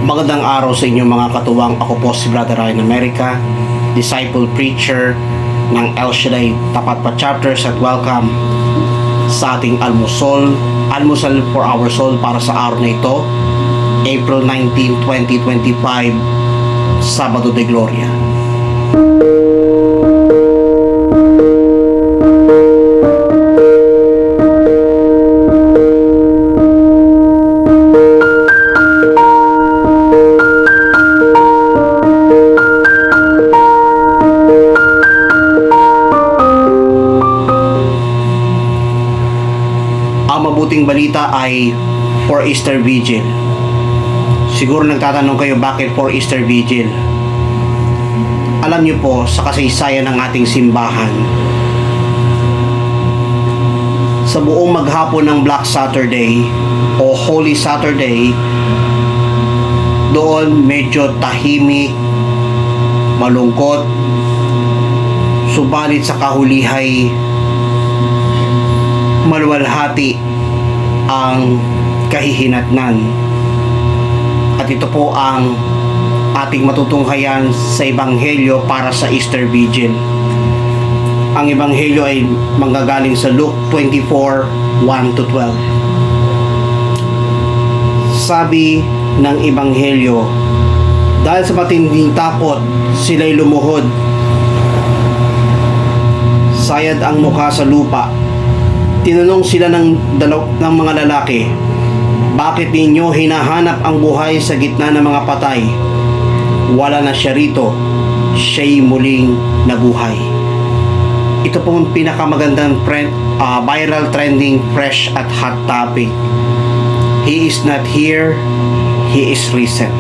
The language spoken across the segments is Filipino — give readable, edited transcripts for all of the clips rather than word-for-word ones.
Magandang araw sa inyo mga katuwang. Ako po si Brother Ryan America, Disciple Preacher ng El Shaddai Tapat Pa Chapters, at welcome sa ating almusal for our soul para sa araw na ito, April 19, 2025, Sabado de Gloria. Ang mabuting balita ay for Easter Vigil. Siguro nagtatanong kayo, bakit for Easter Vigil? Alam niyo po, sa kasaysayan ng ating simbahan, sa buong maghapon ng Black Saturday o Holy Saturday, doon medyo tahimik, malungkot, subalit sa kahulihay maluwalhati ang kahihinatnan. At ito po ang ating matutunghayan sa Ebanghelyo para sa Easter Vigil. Ang Ebanghelyo ay manggagaling sa Luke 24, 1-12. Sabi ng Ebanghelyo, dahil sa matinding takot, sila'y lumuhod. Sayad ang mukha sa lupa. Tinanong sila ng mga lalaki, bakit ninyo hinahanap ang buhay sa gitna ng mga patay? Wala na siya rito, siya'y muling nabuhay. Ito pong pinakamagandang viral trending fresh at hot topic. He is not here, He is risen.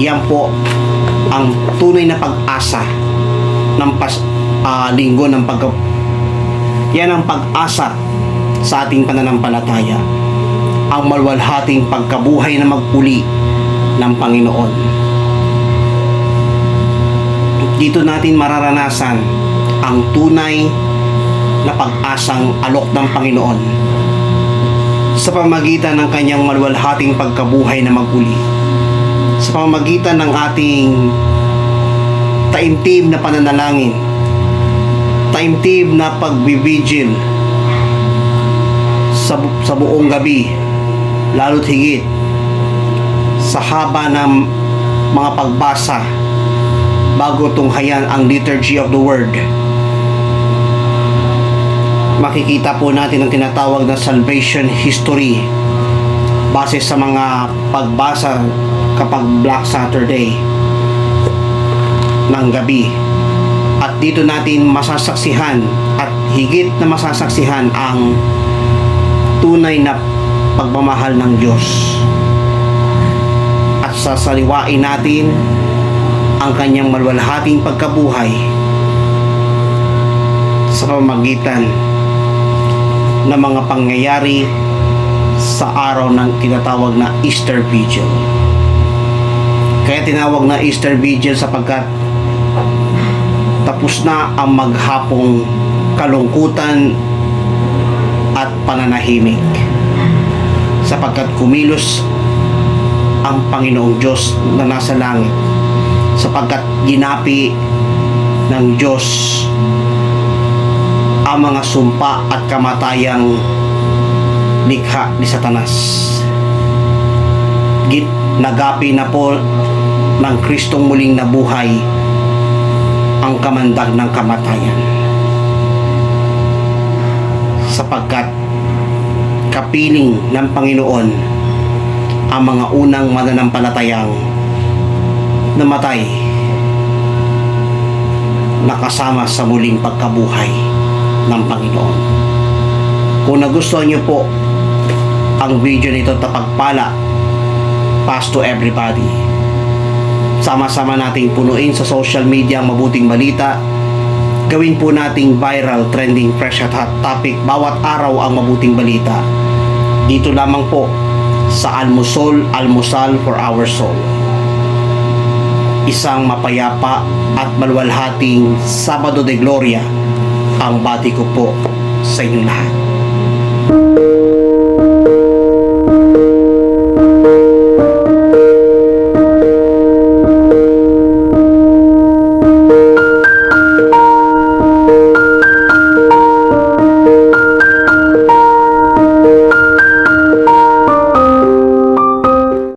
Yan po ang tunay na pag-asa ng linggo ng yan ang pag-asa sa ating pananampalataya, ang maluwalhating pagkabuhay na magpuli ng Panginoon. Dito natin mararanasan ang tunay na pag-asang alok ng Panginoon sa pamamagitan ng kanyang maluwalhating pagkabuhay na magpuli, sa pamamagitan ng ating taimtim na pananalangin, taimtim na pagbibigil sa buong gabi, lalo't higit sa haba ng mga pagbasa bago tunghayan ang Liturgy of the Word. Makikita po natin ang tinatawag na salvation history base sa mga pagbasa kapag Black Saturday ng gabi. At dito natin masasaksihan at higit na masasaksihan ang tunay na pagmamahal ng Diyos. At sasaliwain natin ang kanyang maluwalhating pagkabuhay sa pamamagitan ng mga pangyayari sa araw ng tinatawag na Easter Vigil. Kaya tinawag na Easter Vigil sapagkat tapos na ang maghapong kalungkutan at pananahimik, sapagkat kumilos ang Panginoong Diyos na nasa langit, sapagkat ginapi ng Diyos ang mga sumpa at kamatayang likha ni Satanas. Nagapi na po ng Kristong muling nabuhay ang kamandag ng kamatayan, sapagkat kapiling ng Panginoon ang mga unang mananampalatayang namatay, nakasama sa muling pagkabuhay ng Panginoon. Kung nagustuhan niyo po ang video nito, tapagpala, pass to everybody. Sama-sama nating punuin sa social media ang mabuting balita. Gawin po nating viral, trending, fresh at hot topic bawat araw ang mabuting balita. Dito lamang po sa almusal for our soul. Isang mapayapa at maluwalhating Sabado de Gloria ang bati ko po sa inyong lahat.